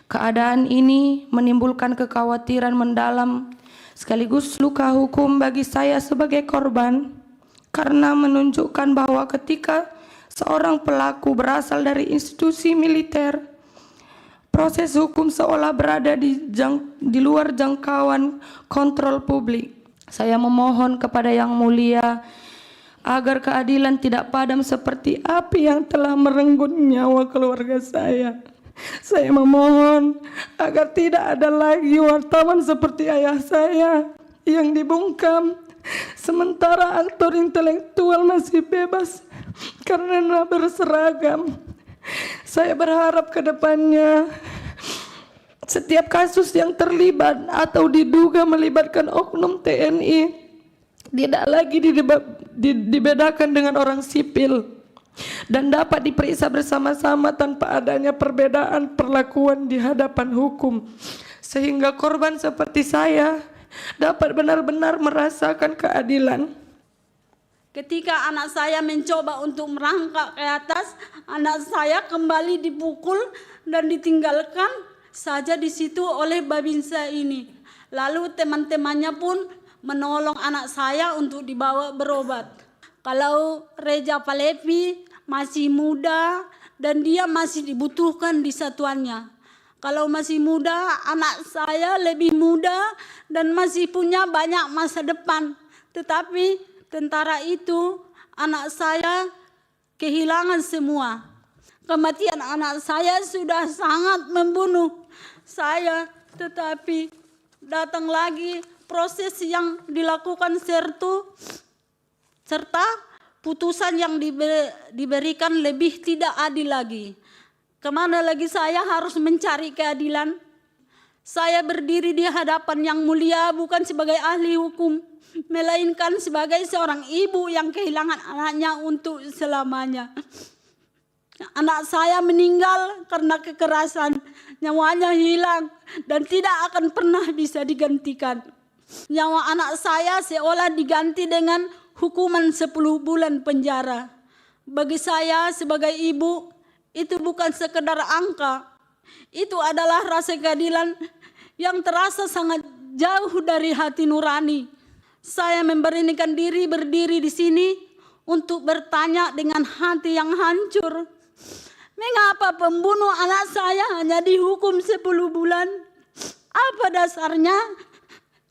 Keadaan ini menimbulkan kekhawatiran mendalam sekaligus luka hukum bagi saya sebagai korban karena menunjukkan bahwa ketika seorang pelaku berasal dari institusi militer, proses hukum seolah berada di luar jangkauan kontrol publik. Saya memohon kepada Yang Mulia agar keadilan tidak padam seperti api yang telah merenggut nyawa keluarga saya. Saya memohon agar tidak ada lagi wartawan seperti ayah saya yang dibungkam, sementara aktor intelektual masih bebas karena berseragam. Saya berharap ke depannya setiap kasus yang terlibat atau diduga melibatkan oknum TNI tidak lagi dibedakan dengan orang sipil dan dapat diperiksa bersama-sama tanpa adanya perbedaan perlakuan di hadapan hukum, sehingga korban seperti saya dapat benar-benar merasakan keadilan. Ketika anak saya mencoba untuk merangkak ke atas, anak saya kembali dipukul dan ditinggalkan saja di situ oleh Babinsa ini. Lalu teman-temannya pun menolong anak saya untuk dibawa berobat. Kalau Reja Palevi masih muda dan dia masih dibutuhkan di satuannya. Kalau masih muda, anak saya lebih muda dan masih punya banyak masa depan. Tetapi tentara itu anak saya kehilangan semua. Kematian anak saya sudah sangat membunuh saya, tetapi datang lagi proses yang dilakukan serta putusan yang diberikan lebih tidak adil lagi. Kemana lagi saya harus mencari keadilan? Saya berdiri di hadapan Yang Mulia bukan sebagai ahli hukum, melainkan sebagai seorang ibu yang kehilangan anaknya untuk selamanya. Anak saya meninggal karena kekerasan, nyawanya hilang dan tidak akan pernah bisa digantikan. Nyawa anak saya seolah diganti dengan hukuman 10 bulan penjara. Bagi saya sebagai ibu, itu bukan sekedar angka. Itu adalah rasa keadilan yang terasa sangat jauh dari hati nurani. Saya memberanikan diri berdiri di sini untuk bertanya dengan hati yang hancur. Mengapa pembunuh anak saya hanya dihukum 10 bulan? Apa dasarnya?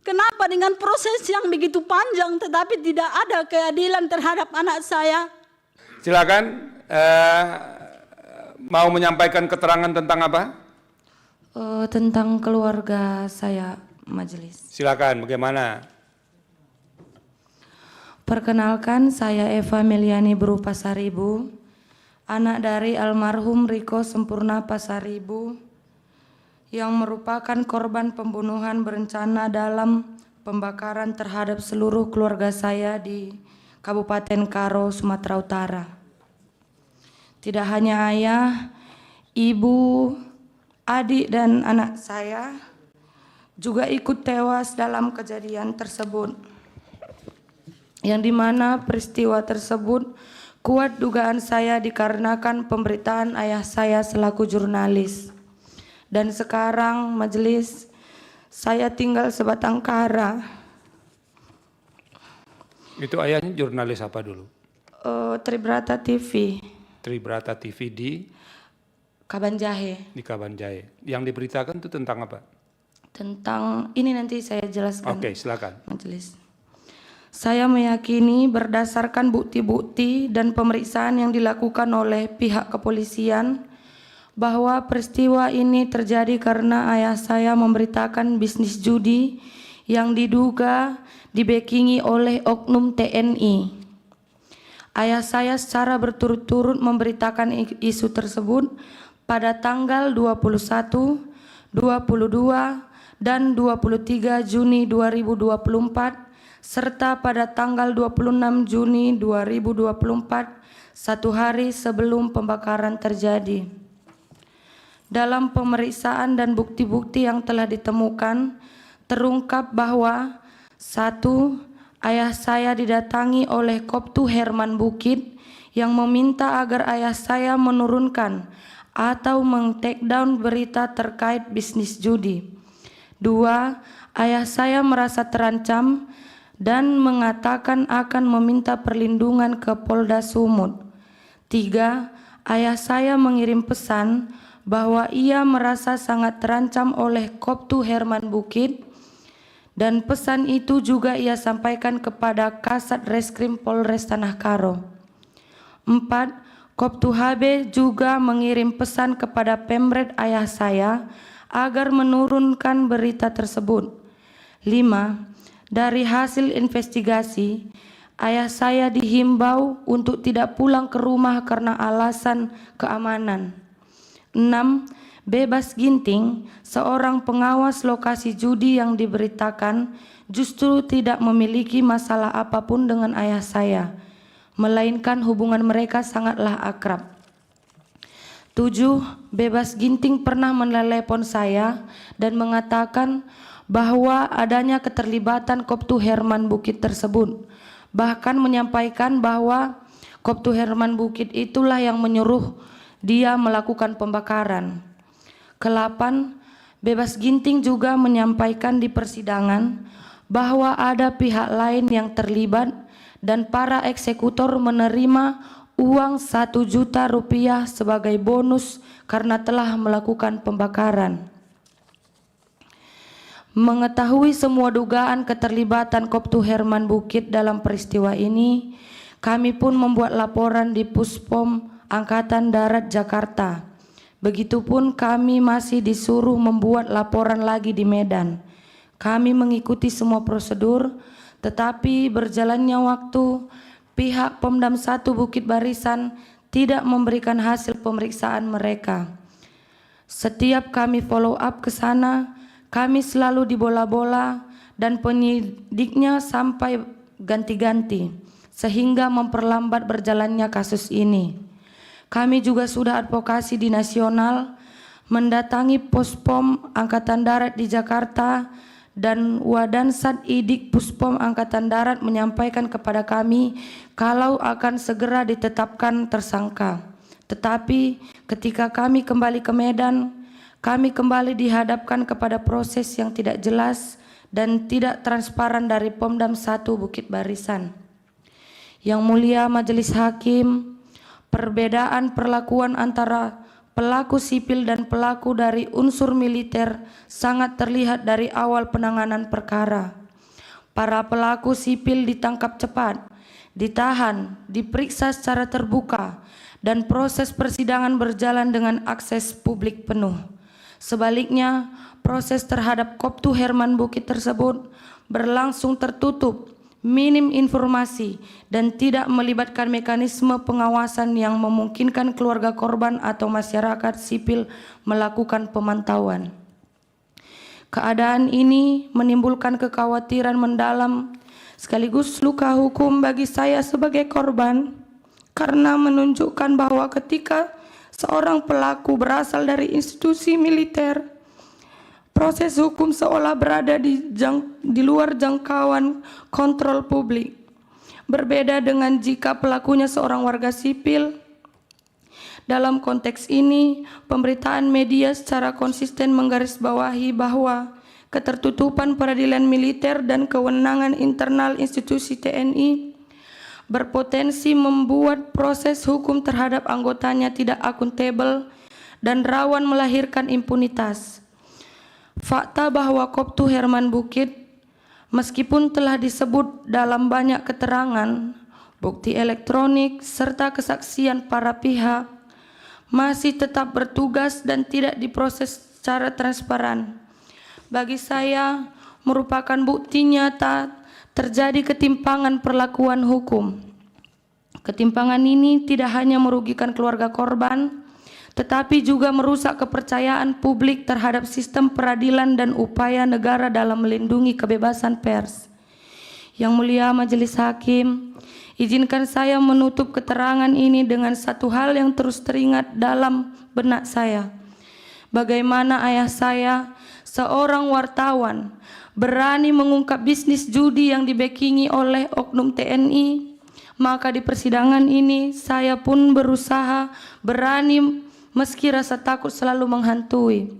Kenapa dengan proses yang begitu panjang tetapi tidak ada keadilan terhadap anak saya? Silakan, mau menyampaikan keterangan tentang apa? Tentang keluarga saya, majelis. Silakan, bagaimana? Perkenalkan, saya Eva Meliani Bru Pasaribu, anak dari almarhum Riko Sempurna Pasaribu, yang merupakan korban pembunuhan berencana dalam pembakaran terhadap seluruh keluarga saya di Kabupaten Karo, Sumatera Utara. Tidak hanya ayah, ibu, adik dan anak saya juga ikut tewas dalam kejadian tersebut, yang dimana peristiwa tersebut kuat dugaan saya dikarenakan pemberitaan ayah saya selaku jurnalis. Dan sekarang majelis, saya tinggal sebatang kara. Itu ayahnya jurnalis apa dulu? Tribrata TV. Tribrata TV di? Kabanjahe. Di Kabanjahe. Yang diberitakan itu tentang apa? Tentang, ini nanti saya jelaskan. Oke, silakan. Majelis. Saya meyakini berdasarkan bukti-bukti dan pemeriksaan yang dilakukan oleh pihak kepolisian bahwa peristiwa ini terjadi karena ayah saya memberitakan bisnis judi yang diduga dibekingi oleh oknum TNI. Ayah saya secara berturut-turut memberitakan isu tersebut pada tanggal 21, 22, dan 23 Juni 2024 serta pada tanggal 26 Juni 2024, 1 hari sebelum pembakaran terjadi. Dalam pemeriksaan dan bukti-bukti yang telah ditemukan, terungkap bahwa 1. Ayah saya didatangi oleh Koptu Herman Bukit yang meminta agar ayah saya menurunkan atau meng-take down berita terkait bisnis judi. 2. Ayah saya merasa terancam dan mengatakan akan meminta perlindungan ke Polda Sumut. 3. Ayah saya mengirim pesan bahwa ia merasa sangat terancam oleh Koptu Herman Bukit, dan pesan itu juga ia sampaikan kepada Kasat Reskrim Polres Tanah Karo. 4. Koptu HB juga mengirim pesan kepada Pemret ayah saya agar menurunkan berita tersebut. 5. Dari hasil investigasi, ayah saya dihimbau untuk tidak pulang ke rumah karena alasan keamanan. 6. Bebas Ginting, seorang pengawas lokasi judi yang diberitakan, justru tidak memiliki masalah apapun dengan ayah saya, melainkan hubungan mereka sangatlah akrab. 7. Bebas Ginting pernah menelepon saya dan mengatakan bahwa adanya keterlibatan Koptu Herman Bukit tersebut, bahkan menyampaikan bahwa Koptu Herman Bukit itulah yang menyuruh dia melakukan pembakaran. Ke-8, Bebas Ginting juga menyampaikan di persidangan bahwa ada pihak lain yang terlibat dan para eksekutor menerima uang 1 juta rupiah sebagai bonus karena telah melakukan pembakaran. Mengetahui semua dugaan keterlibatan Koptu Herman Bukit dalam peristiwa ini, kami pun membuat laporan di Puspom Angkatan Darat Jakarta. Begitupun kami masih disuruh membuat laporan lagi di Medan. Kami mengikuti semua prosedur, tetapi berjalannya waktu, pihak Pomdam 1 Bukit Barisan tidak memberikan hasil pemeriksaan mereka. Setiap kami follow up ke sana, kami selalu dibola-bola dan penyidiknya sampai ganti-ganti, sehingga memperlambat berjalannya kasus ini. Kami juga sudah advokasi di nasional, mendatangi Puspom Angkatan Darat di Jakarta, dan Wadansat Idik Puspom Angkatan Darat menyampaikan kepada kami kalau akan segera ditetapkan tersangka. Tetapi ketika kami kembali ke Medan, kami kembali dihadapkan kepada proses yang tidak jelas dan tidak transparan dari Pomdam 1 Bukit Barisan. Yang Mulia Majelis Hakim, perbedaan perlakuan antara pelaku sipil dan pelaku dari unsur militer sangat terlihat dari awal penanganan perkara. Para pelaku sipil ditangkap cepat, ditahan, diperiksa secara terbuka, dan proses persidangan berjalan dengan akses publik penuh. Sebaliknya, proses terhadap Koptu Herman Bukit tersebut berlangsung tertutup, minim informasi, dan tidak melibatkan mekanisme pengawasan yang memungkinkan keluarga korban atau masyarakat sipil melakukan pemantauan. Keadaan ini menimbulkan kekhawatiran mendalam sekaligus luka hukum bagi saya sebagai korban, karena menunjukkan bahwa ketika seorang pelaku berasal dari institusi militer, proses hukum seolah berada di luar jangkauan kontrol publik. Berbeda dengan jika pelakunya seorang warga sipil. Dalam konteks ini, pemberitaan media secara konsisten menggarisbawahi bahwa ketertutupan peradilan militer dan kewenangan internal institusi TNI berpotensi membuat proses hukum terhadap anggotanya tidak akuntabel dan rawan melahirkan impunitas. Fakta bahwa Koptu Herman Bukit, meskipun telah disebut dalam banyak keterangan, bukti elektronik, serta kesaksian para pihak, masih tetap bertugas dan tidak diproses secara transparan. Bagi saya, merupakan bukti nyata terjadi ketimpangan perlakuan hukum. Ketimpangan ini tidak hanya merugikan keluarga korban, tetapi juga merusak kepercayaan publik terhadap sistem peradilan dan upaya negara dalam melindungi kebebasan pers. Yang Mulia Majelis Hakim, izinkan saya menutup keterangan ini dengan satu hal yang terus teringat dalam benak saya. Bagaimana ayah saya, seorang wartawan, berani mengungkap bisnis judi yang dibekingi oleh oknum TNI. Maka di persidangan ini saya pun berusaha berani meski rasa takut selalu menghantui.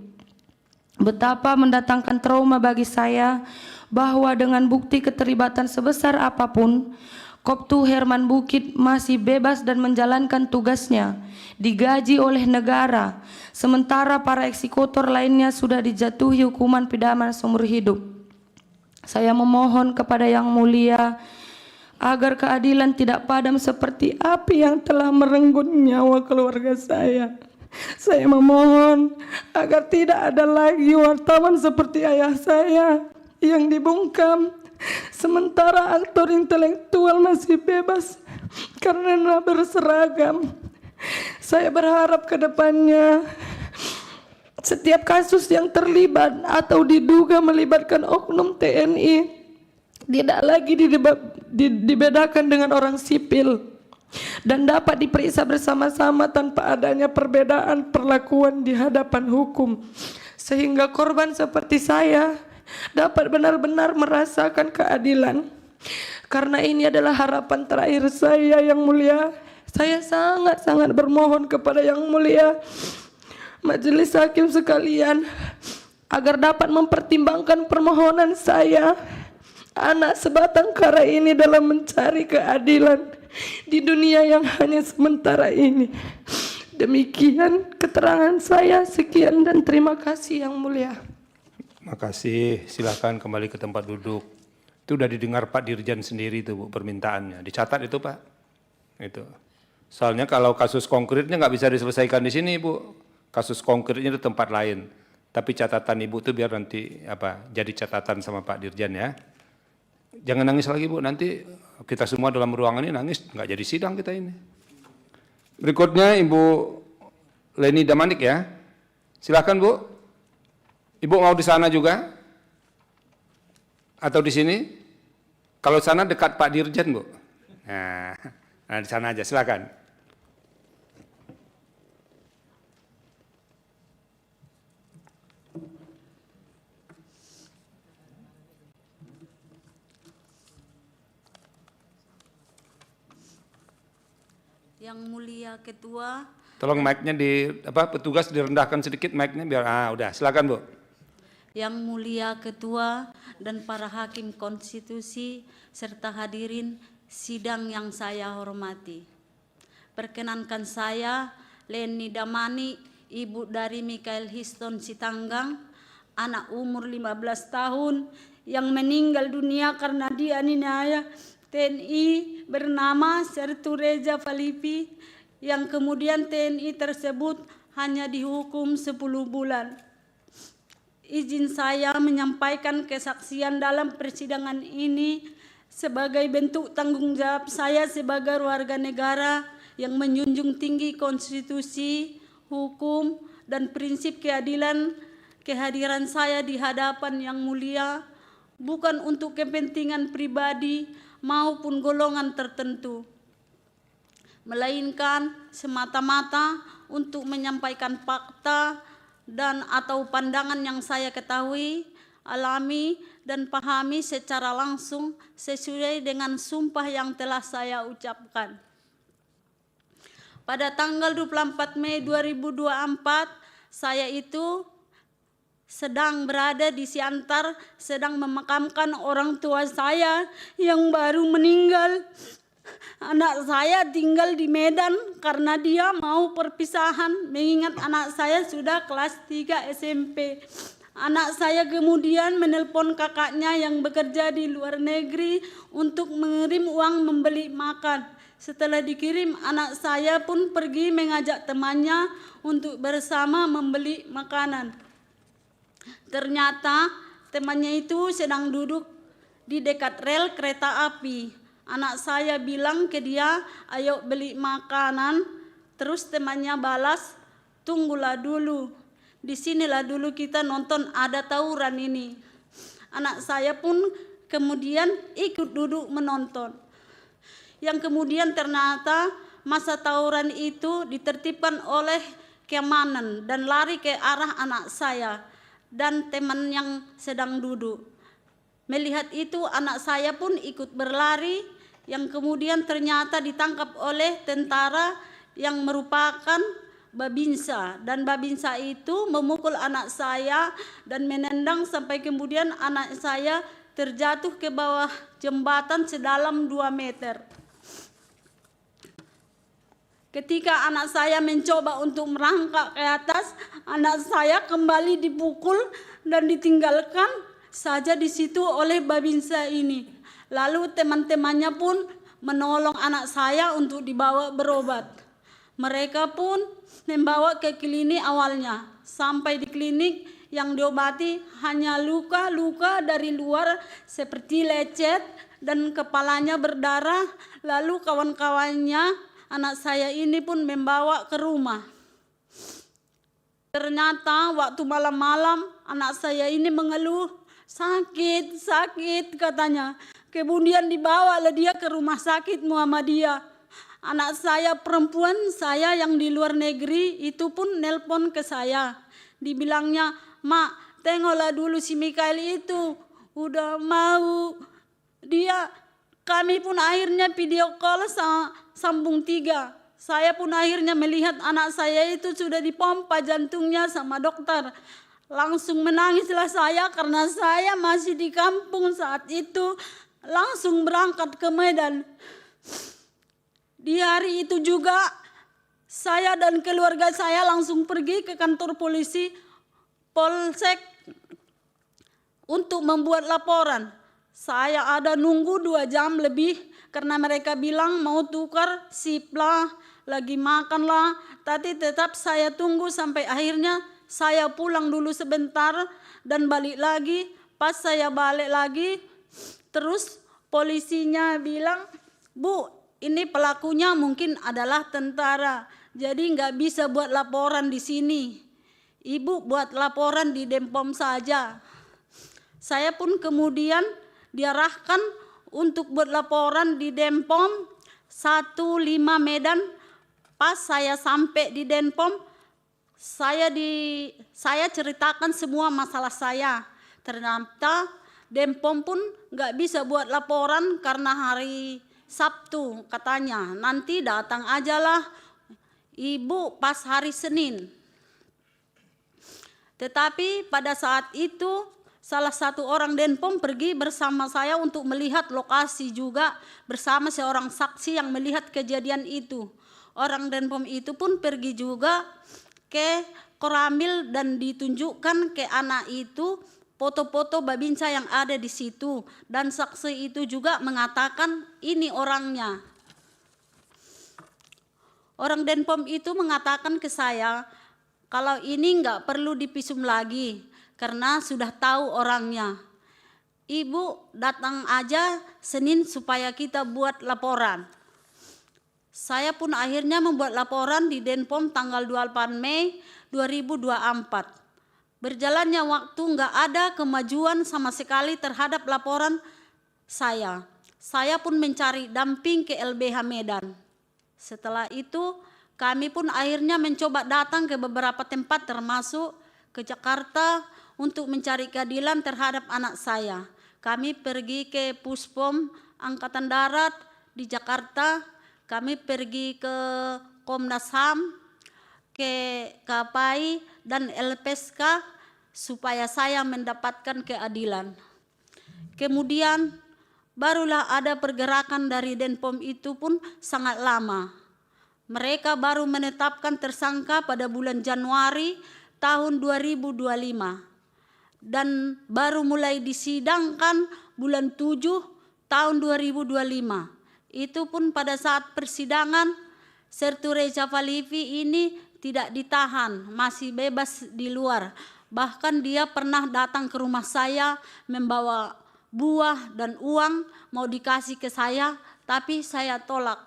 Betapa mendatangkan trauma bagi saya bahwa dengan bukti keterlibatan sebesar apapun, Koptu Herman Bukit masih bebas dan menjalankan tugasnya, digaji oleh negara, sementara para eksekutor lainnya sudah dijatuhi hukuman pidana seumur hidup. Saya memohon kepada Yang Mulia agar keadilan tidak padam seperti api yang telah merenggut nyawa keluarga saya. Saya memohon agar tidak ada lagi wartawan seperti ayah saya yang dibungkam, sementara aktor intelektual masih bebas karena berseragam. Saya berharap ke depannya setiap kasus yang terlibat atau diduga melibatkan oknum TNI tidak lagi dibedakan dengan orang sipil dan dapat diperiksa bersama-sama tanpa adanya perbedaan perlakuan di hadapan hukum, sehingga korban seperti saya dapat benar-benar merasakan keadilan. Karena ini adalah harapan terakhir saya, Yang Mulia. Saya sangat-sangat bermohon kepada Yang Mulia majelis hakim sekalian agar dapat mempertimbangkan permohonan saya, anak sebatang kara ini, dalam mencari keadilan di dunia yang hanya sementara ini. Demikian keterangan saya. Sekian dan terima kasih Yang Mulia. Makasih, silakan kembali ke tempat duduk. Itu udah didengar Pak Dirjen sendiri itu Bu, permintaannya. Dicatat itu Pak. Itu. Soalnya kalau kasus konkretnya nggak bisa diselesaikan di sini Bu. Kasus konkretnya di tempat lain. Tapi catatan Ibu itu biar nanti jadi catatan sama Pak Dirjen ya. Jangan nangis lagi Bu, nanti kita semua dalam ruangan ini nangis, nggak jadi sidang kita ini. Berikutnya Ibu Leni Damanik ya. Silakan Bu. Ibu mau di sana juga? Atau di sini? Kalau sana dekat Pak Dirjen Bu. Nah di sana aja, silakan. Yang Mulia Ketua, Tolong mic-nya petugas direndahkan sedikit mic-nya biar udah, silakan Bu. Yang Mulia Ketua dan para hakim konstitusi serta hadirin sidang yang saya hormati. Perkenankan saya Leni Damani, ibu dari Michael Histon Sitanggang, anak umur 15 tahun yang meninggal dunia karena dianiaya TNI bernama Sertu Reza Falipi, yang kemudian TNI tersebut hanya dihukum 10 bulan. Izin saya menyampaikan kesaksian dalam persidangan ini sebagai bentuk tanggung jawab saya sebagai warga negara yang menjunjung tinggi konstitusi, hukum, dan prinsip keadilan. Kehadiran saya di hadapan Yang Mulia bukan untuk kepentingan pribadi maupun golongan tertentu, melainkan semata-mata untuk menyampaikan fakta dan atau pandangan yang saya ketahui, alami, dan pahami secara langsung sesuai dengan sumpah yang telah saya ucapkan. Pada tanggal 24 Mei 2024, saya itu sedang berada di Siantar, sedang memakamkan orang tua saya yang baru meninggal. Anak saya tinggal di Medan karena dia mau perpisahan, mengingat anak saya sudah kelas 3 SMP. Anak saya kemudian menelpon kakaknya yang bekerja di luar negeri untuk mengirim uang membeli makan. Setelah dikirim, anak saya pun pergi mengajak temannya untuk bersama membeli makanan. Ternyata temannya itu sedang duduk di dekat rel kereta api. Anak saya bilang ke dia, ayo beli makanan. Terus temannya balas, tunggulah dulu. Disinilah dulu kita nonton ada tawuran ini. Anak saya pun kemudian ikut duduk menonton. Yang kemudian ternyata masa tawuran itu ditertibkan oleh keamanan dan lari ke arah anak saya dan teman yang sedang duduk. Melihat itu anak saya pun ikut berlari, yang kemudian ternyata ditangkap oleh tentara yang merupakan Babinsa, dan Babinsa itu memukul anak saya dan menendang sampai kemudian anak saya terjatuh ke bawah jembatan sedalam 2 meter. Ketika anak saya mencoba untuk merangkak ke atas, anak saya kembali dipukul dan ditinggalkan saja di situ oleh Babinsa ini. Lalu teman-temannya pun menolong anak saya untuk dibawa berobat. Mereka pun membawa ke klinik awalnya. Sampai di klinik yang diobati hanya luka-luka dari luar seperti lecet dan kepalanya berdarah. Lalu kawan-kawannya anak saya ini pun membawa ke rumah. Ternyata waktu malam-malam anak saya ini mengeluh, sakit katanya. Kemudian dibawalah dia ke rumah sakit Muhammadiyah. Anak saya perempuan saya yang di luar negeri itu pun nelpon ke saya. Dibilangnya, "Mak, tengoklah dulu si Mikael itu. Udah mau dia." Kami pun akhirnya video call sambung 3. Saya pun akhirnya melihat anak saya itu sudah dipompa jantungnya sama dokter. Langsung menangislah saya karena saya masih di kampung saat itu. Langsung berangkat ke Medan. Di hari itu juga saya dan keluarga saya langsung pergi ke kantor polisi Polsek untuk membuat laporan. Saya ada nunggu 2 jam lebih karena mereka bilang mau tukar sip lah, lagi makan lah. Tapi tetap saya tunggu sampai akhirnya saya pulang dulu sebentar dan balik lagi. Pas saya balik lagi, terus polisinya bilang, "Bu, ini pelakunya mungkin adalah tentara, jadi nggak bisa buat laporan di sini. Ibu buat laporan di Denpom saja." Saya pun kemudian diarahkan untuk buat laporan di Denpom 15 Medan. Pas saya sampai di Denpom, saya ceritakan semua masalah saya. Ternyata Denpom pun nggak bisa buat laporan karena hari Sabtu katanya. Nanti datang ajalah ibu pas hari Senin. Tetapi pada saat itu salah satu orang Denpom pergi bersama saya untuk melihat lokasi juga bersama seorang saksi yang melihat kejadian itu. Orang Denpom itu pun pergi juga ke Koramil dan ditunjukkan ke anak itu foto-foto Babinsa yang ada di situ, dan saksi itu juga mengatakan ini orangnya. Orang Denpom itu mengatakan ke saya kalau ini nggak perlu dipisum lagi karena sudah tahu orangnya. Ibu datang aja Senin supaya kita buat laporan. Saya pun akhirnya membuat laporan di Denpom tanggal 28 Mei 2024. Berjalannya waktu nggak ada kemajuan sama sekali terhadap laporan saya. Saya pun mencari damping ke LBH Medan. Setelah itu kami pun akhirnya mencoba datang ke beberapa tempat termasuk ke Jakarta untuk mencari keadilan terhadap anak saya. Kami pergi ke Puspom Angkatan Darat di Jakarta. Kami pergi ke Komnas HAM, ke KPI dan LPSK supaya saya mendapatkan keadilan. Kemudian barulah ada pergerakan dari Denpom itu pun sangat lama. Mereka baru menetapkan tersangka pada bulan Januari tahun 2025 dan baru mulai disidangkan bulan 7 tahun 2025. Itu pun pada saat persidangan Sertu Reja Falifi ini tidak ditahan, masih bebas di luar. Bahkan dia pernah datang ke rumah saya membawa buah dan uang mau dikasih ke saya, tapi saya tolak.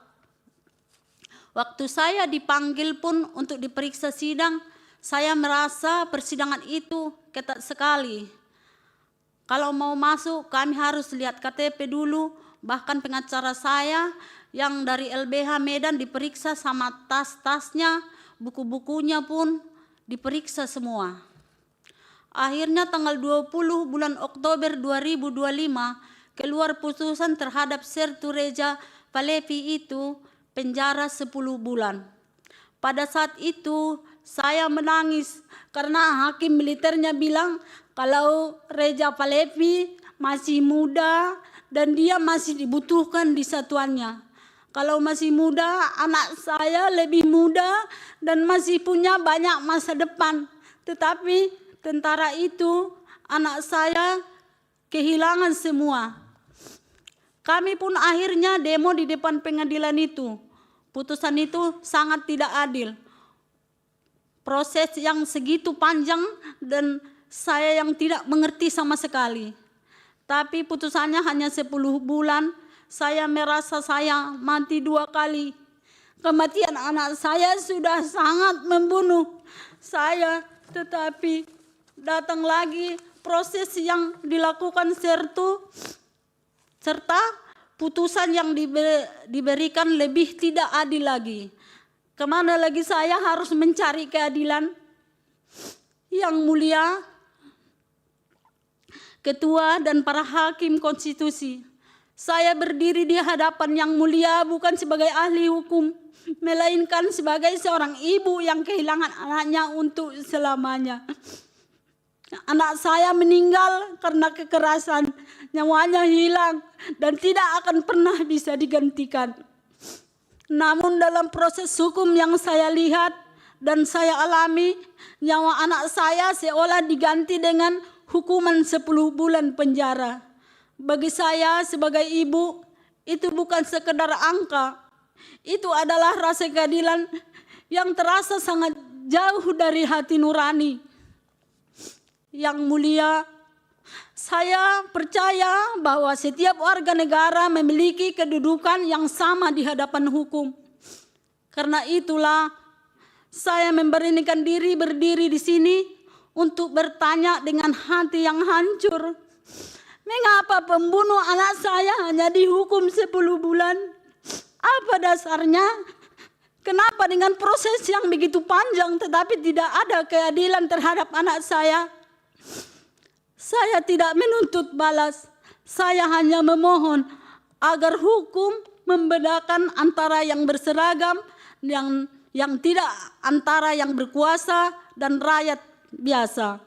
Waktu saya dipanggil pun untuk diperiksa sidang, saya merasa persidangan itu ketat sekali. Kalau mau masuk kami harus lihat KTP dulu, bahkan pengacara saya yang dari LBH Medan diperiksa sama tas-tasnya, buku-bukunya pun diperiksa semua. Akhirnya tanggal 20 bulan Oktober 2025 keluar putusan terhadap Sertu Reja Falevi itu penjara 10 bulan. Pada saat itu saya menangis karena hakim militernya bilang kalau Reja Falepi masih muda dan dia masih dibutuhkan di satuannya. Kalau masih muda, anak saya lebih muda dan masih punya banyak masa depan. Tetapi tentara itu anak saya kehilangan semua. Kami pun akhirnya demo di depan pengadilan itu. Putusan itu sangat tidak adil. Proses yang segitu panjang dan saya yang tidak mengerti sama sekali. Tapi putusannya hanya 10 bulan. Saya merasa saya mati 2 kali. Kematian anak saya sudah sangat membunuh saya. Tetapi datang lagi proses yang dilakukan serta putusan yang diberikan lebih tidak adil lagi. Kemana lagi saya harus mencari keadilan? Yang mulia, Ketua dan para hakim konstitusi, saya berdiri di hadapan yang mulia bukan sebagai ahli hukum, melainkan sebagai seorang ibu yang kehilangan anaknya untuk selamanya. Anak saya meninggal karena kekerasan, nyawanya hilang dan tidak akan pernah bisa digantikan. Namun dalam proses hukum yang saya lihat dan saya alami, nyawa anak saya seolah diganti dengan hukuman 10 bulan penjara. Bagi saya sebagai ibu, itu bukan sekedar angka. Itu adalah rasa keadilan yang terasa sangat jauh dari hati nurani. Yang mulia, saya percaya bahwa setiap warga negara memiliki kedudukan yang sama di hadapan hukum. Karena itulah saya memberanikan diri berdiri di sini untuk bertanya dengan hati yang hancur. Mengapa pembunuh anak saya hanya dihukum 10 bulan? Apa dasarnya? Kenapa dengan proses yang begitu panjang tetapi tidak ada keadilan terhadap anak saya? Saya tidak menuntut balas. Saya hanya memohon agar hukum membedakan antara yang berseragam, yang tidak, antara yang berkuasa dan rakyat biasa.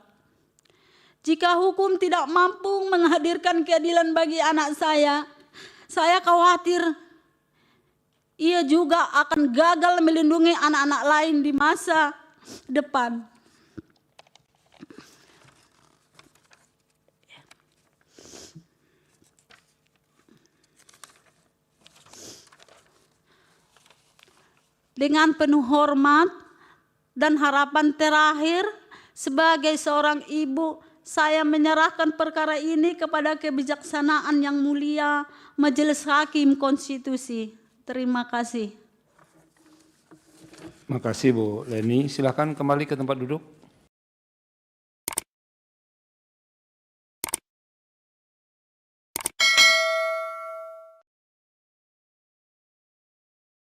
Jika hukum tidak mampu menghadirkan keadilan bagi anak saya khawatir ia juga akan gagal melindungi anak-anak lain di masa depan. Dengan penuh hormat dan harapan terakhir, sebagai seorang ibu, saya menyerahkan perkara ini kepada kebijaksanaan yang mulia Majelis Hakim Konstitusi. Terima kasih. Terima kasih Bu Leni. Silakan kembali ke tempat duduk.